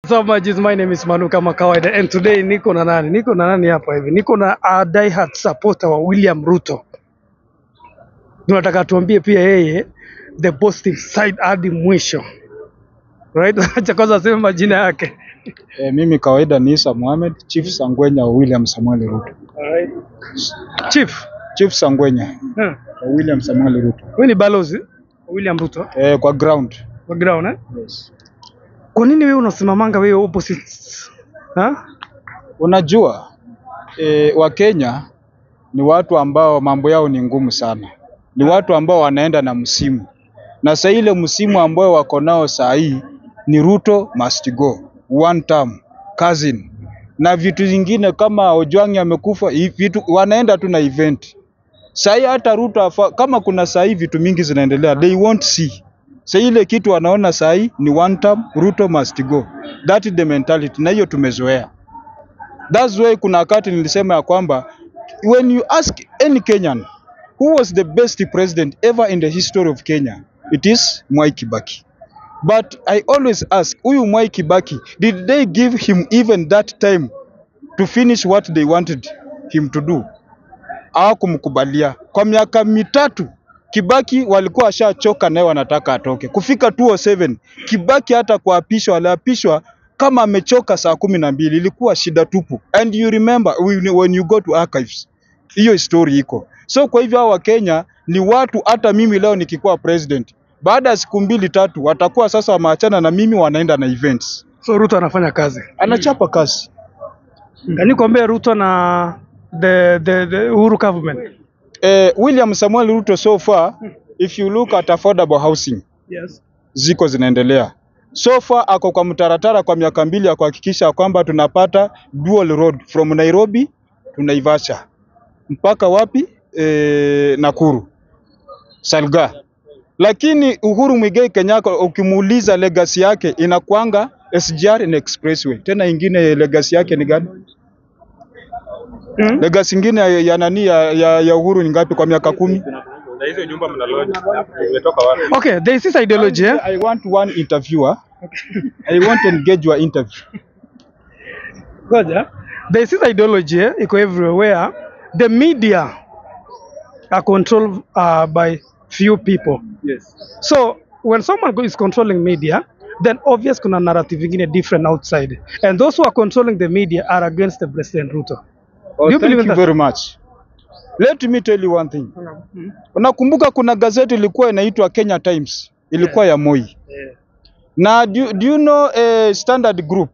So much, my name is Manu kama kawaida, and today niko na nani hapa hivi, niko na a diehard supporter wa William Ruto. Tunataka tuambie pia yeye the positive side hadi mwisho, right? Acha kwanza aseme majina yake. Mimi kawaida ni Isa Mohamed, Chief Sangwenya wa William Samuel Ruto. Alright. Chief Sangwenya wa William Samuel Ruto. Wewe ni balozi William Ruto? Kwa ground. Kwa ground Yes. Kwa nini wewe unasimamanga wewe opposite? Unajua wa Kenya ni watu ambao mambo yao ni ngumu sana. Ni watu ambao wanaenda na msimu. Na sasa ile msimu ambao wako nao saa hii ni Ruto must go. One term, cousin. Na vitu zingine kama Ojwang amekufa, vitu wanaenda tu na event. Saa hii hata Ruto kama kuna saa hii vitu mingi zinaendelea, they won't see. Sasa ile kitu wanaona saa hii ni one term, Ruto must go. That is the mentality, na hiyo tumezoea. That's why kuna wakati nilisema ya kwamba when you ask any Kenyan who was the best president ever in the history of Kenya, it is Mwai Kibaki. But I always ask, huyu Mwai Kibaki, did they give him even that time to finish what they wanted him to do? Hawakumkubalia. Kwa miaka mitatu Kibaki walikuwa washachoka naye wanataka atoke. Kufika 2007 Kibaki hata kuapishwa aliapishwa kama amechoka saa 12, ilikuwa shida tupu. And you remember when you go to archives, hiyo story iko. So kwa hivyo hawa Kenya ni watu, hata mimi leo nikikuwa president, baada ya siku 2-3 watakuwa sasa wameachana na mimi, wanaenda na events. So Ruto anafanya kazi. Anachapa kazi. Ndani kombe Ruto na the Uhuru government. William Samuel Ruto so far, if you look at affordable housing, yes, ziko zinaendelea. So far ako kwa mtaratara kwa miaka 2 ya kuhakikisha kwamba tunapata dual road from Nairobi to Naivasha. Mpaka wapi? Nakuru. Salga. Lakini Uhuru Muigai Kenyatta ukimuuliza legacy yake inakuanga SGR na expressway. Tena ingine legacy yake ni gani? Legacy ingine ya nani ya Uhuru ni ngapi kwa miaka 10? Na hizo nyumba mnaloja umetoka wapi? Okay, there is this ideology. I want one interviewer. I want to engage your interview. Goja. There is this ideology iko everywhere. The media are controlled by few people. Yes. So when someone is controlling media, then obvious kuna narrative ingine different outside. And those who are controlling the media are against the President Ruto. Oh, thank you very much. Let me tell you one thing. Unakumbuka kuna gazeti ilikuwa inaitwa Kenya Times, ilikuwa ya Moi. Na do you know Standard Group?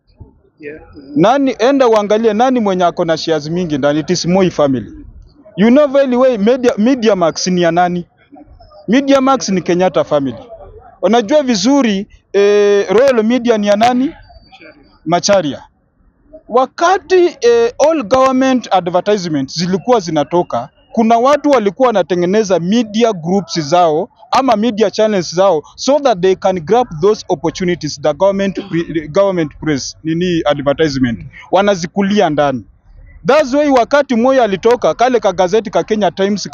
Nani, enda uangalie nani mwenye ako na shares mingi ndani, it is Moi family. You know very well Media Max ni ya nani? Media Max ni Kenyatta family. Unajua vizuri Royal Media ni ya nani? Macharia. Wakati all government advertisements zilikuwa zinatoka, kuna watu walikuwa wanatengeneza media groups zao ama media channels zao so that they can grab those opportunities the government press nini advertisement wanazikulia ndani. That's why wakati Moi alitoka kale ka gazeti ka Kenya Times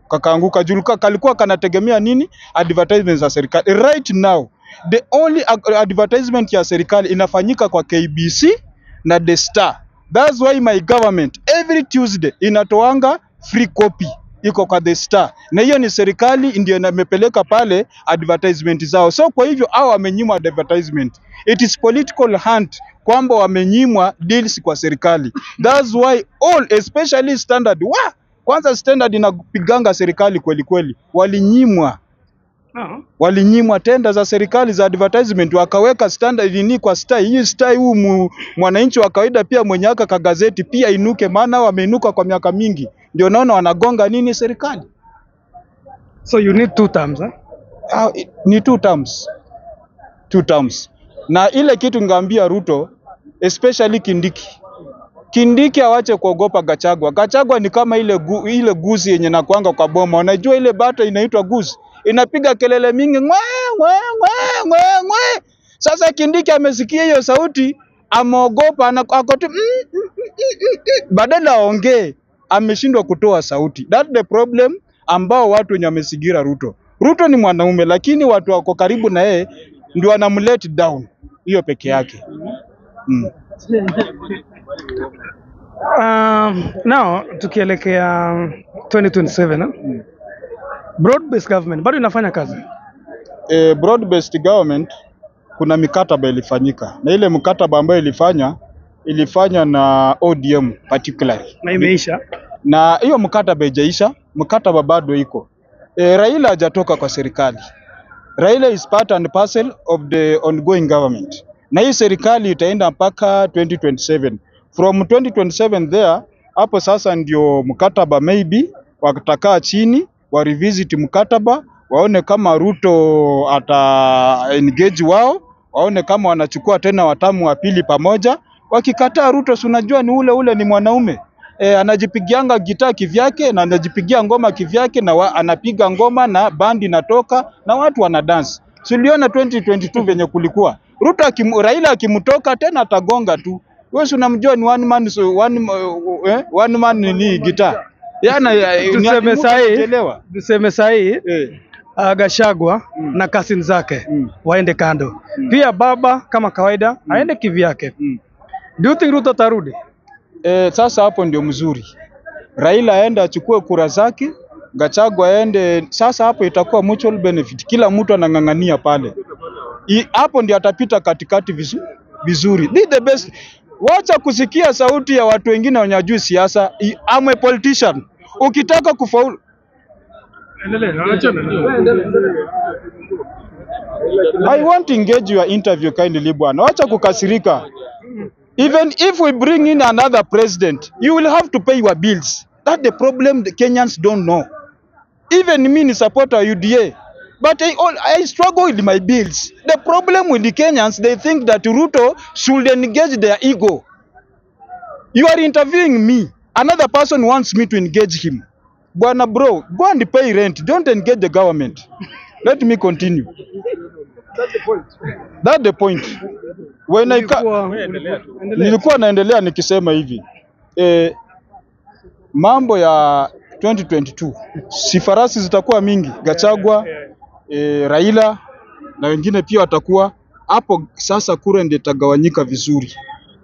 kakaanguka julika kalikuwa kanategemea nini? Advertisements za serikali. Right now the only advertisement ya serikali inafanyika kwa KBC na The Star. That's why my government every Tuesday inatoanga free copy iko kwa The Star. Na hiyo ni serikali ndio imepeleka pale advertisement zao. So kwa hivyo hao wamenyimwa advertisement. It is political hunt kwamba wamenyimwa deals kwa serikali. That's why all especially Standard kwanza Standard inapiganga serikali kweli kweli. Walinyimwa. Walinyimwa tenda za serikali za advertisement, wakaweka Standard ni kwa Star. Hii Star huu mwananchi wa kawaida pia mwenye aka ka gazeti pia inuke, maana wameinuka kwa miaka mingi. Ndio naona wanagonga nini serikali. So you need 2 terms, ni 2 terms. 2 terms. Na ile kitu ngambia Ruto, especially Kindiki awache kuogopa Gachagua. Gachagua ni kama ile guzi yenye nakuanga kwa boma. Unajua ile bata inaitwa guzi. Inapiga kelele mingi ngwe. Sasa Kindiki amesikia hiyo sauti, ameogopa akoti badala aongee, ameshindwa kutoa sauti. That's the problem ambao watu wenye wamesigira Ruto. Ruto ni mwanaume lakini watu wako karibu na yeye ndio anamlet down, hiyo peke yake. Now tukielekea 2027 broad based government bado inafanya kazi. Broad based government kuna mikataba ilifanyika, na ile mkataba ambayo ilifanya na ODM particularly Na imeisha. na hiyo mkataba haijaisha, mkataba bado iko. Raila hajatoka kwa serikali. Raila is part and parcel of the ongoing government, na hii serikali itaenda mpaka 2027. From 2027 there, hapo sasa ndio mkataba maybe watakaa chini wa revisit mkataba, waone kama Ruto ata engage wao, waone kama wanachukua tena watamu wa pili pamoja. Wakikataa Ruto, si unajua ni ule ni mwanaume anajipigianga gitaa kivyake na anajipigia ngoma kivyake, na anapiga ngoma na bandi natoka na watu wana dance. Tuliona 2022 venye kulikuwa Ruto Raila akimtoka tena atagonga tu. Wewe unamjua ni one man ni gitaa. Tuseme sahi Gachagua na cousin zake waende kando. Pia baba kama kawaida aende kivyake. Do you think Ruto tarudi? Sasa hapo ndio mzuri. Raila aende achukue kura zake, Gachagua aende. Sasa hapo itakuwa mutual benefit. Kila mtu anang'ang'ania pale. Hapo ndio atapita katikati vizuri. Be the best. Wacha kusikia sauti ya watu wengine wanyajui siasa. I'm a politician. Ukitaka kufaulu I want to engage your interview kindly bwana. Wacha kukasirika. Even if we bring in another president, you will have to pay your bills. That's the problem the Kenyans don't know. Even me, support UDA, but I struggle with my bills. The problem with the Kenyans, they think that Ruto should engage their ego. You are interviewing me. Another person wants me to engage him. Bwana bro, go and pay rent. Don't engage the government. Let me continue. That's the point. When nilikuwa naendelea nikisema hivi. Mambo ya 2022 sifarasi zitakuwa mingi. Gachagua, Raila na wengine pia watakuwa hapo. Sasa kura ndio itagawanyika vizuri,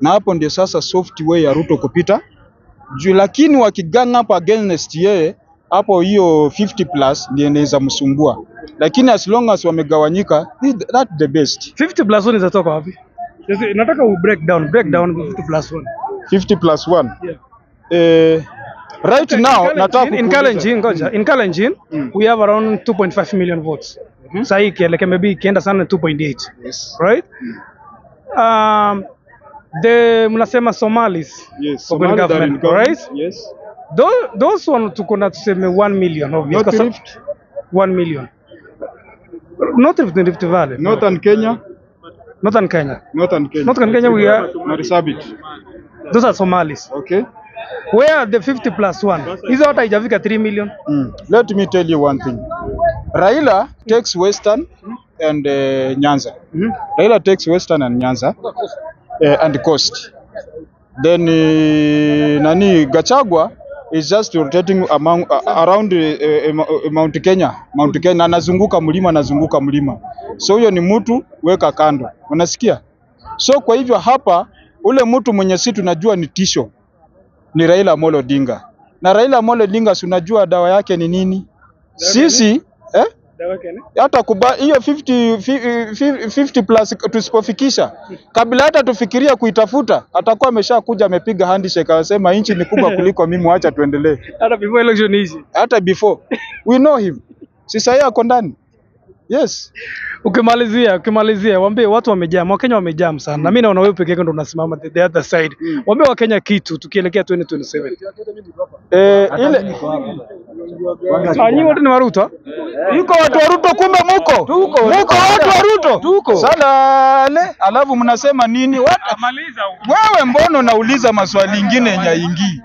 na hapo ndio sasa software ya Ruto kupita juu. Lakini wakiganga hapa against yeye, hapo hiyo 50 plus ndio inaweza msumbua. Lakini as long as wamegawanyika, that's the best. 50 plus 1 itatoka wapi? Nataka break down 50 plus 1. 50 plus 1. Yeah. Right now nataka in Kalenjin we have around 2.5 million votes. Sasa hii kielekea maybe ikienda sana 2.8. Yes. Right? The mnasema Somalis. Yes, Somali government, right? Yes. Those one tuko na tuseme 1 million obviously. 1 million. Not Rift Valley. Northern Kenya. Northern Kenya we are Marsabit. Those are Somalis. Okay. Where are the 50 plus 1? Hizo hata haijafika 3 million. Let me tell you one thing. Raila takes Western and Nyanza. Raila takes Western and Nyanza and Coast. Then Gachagua is just rotating around Mount Kenya. Anazunguka mlima. So huyo ni mtu weka kando. Unasikia? So kwa hivyo hapa ule mtu mwenye si tunajua ni tisho ni Raila Amolo Odinga. Na Raila Amolo Odinga si unajua dawa yake ni nini? Sisi dawa yake hata hiyo 50 plus tusipofikisha, kabla hata tufikiria kuitafuta, atakuwa ameshakuja amepiga handshake akasema inchi ni kubwa kuliko mimi, acha tuendelee. Hata before election hizi. Hata before. We know him. Sasa yeye ako ndani. Yes. Ukimalizia waambie watu wamejaa, Wakenya wamejaa sana. Na mimi naona wewe peke yako ndo unasimama the other side. Waambie Wakenya kitu tukielekea 2027. Ile Anyi wote ni Waruto? Yuko watu wa Ruto kumbe muko? Muko watu wa Ruto? Tuko. Salale, alafu mnasema nini? Maliza. Wewe mbona unauliza maswali mengine yenye haingii?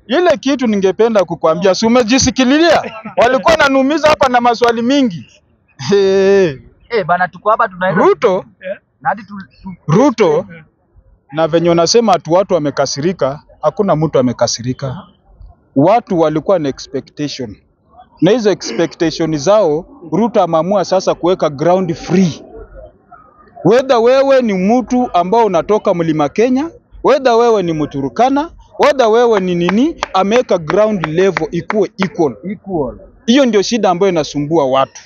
Ile kitu ningependa kukuambia, si umejisikilia? Walikuwa nanumiza hapa na maswali mingi. Bana tuko hapa tunaenda Ruto. Ruto na venye unasema watu wamekasirika, hakuna mtu amekasirika. Watu walikuwa na expectation na hizo expectation zao Ruto ameamua sasa kuweka ground free. Whether wewe ni mtu ambao unatoka Mlima Kenya, whether wewe ni Mturukana, whether wewe ni nini, ameweka ground level ikuwe equal. Hiyo ndio shida ambayo inasumbua watu.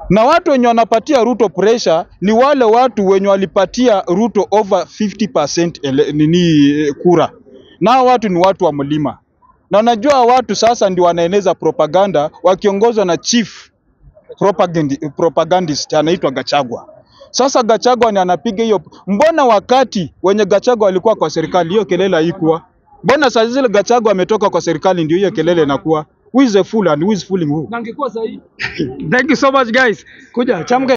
Na watu wenye wanapatia Ruto pressure ni wale watu wenye walipatia Ruto over 50% kura. Na watu ni watu wa mlima. Na unajua watu sasa ndio wanaeneza propaganda wakiongozwa na chief propagandist anaitwa Gachagua. Sasa Gachagua ni anapiga hiyo. Mbona wakati wenye Gachagua alikuwa kwa serikali hiyo kelele haikuwa? Mbona sasa zile Gachagua ametoka kwa serikali ndio hiyo kelele inakuwa? Who is a fool and who is fooling who? Thank you so much guys. Kuja chamke.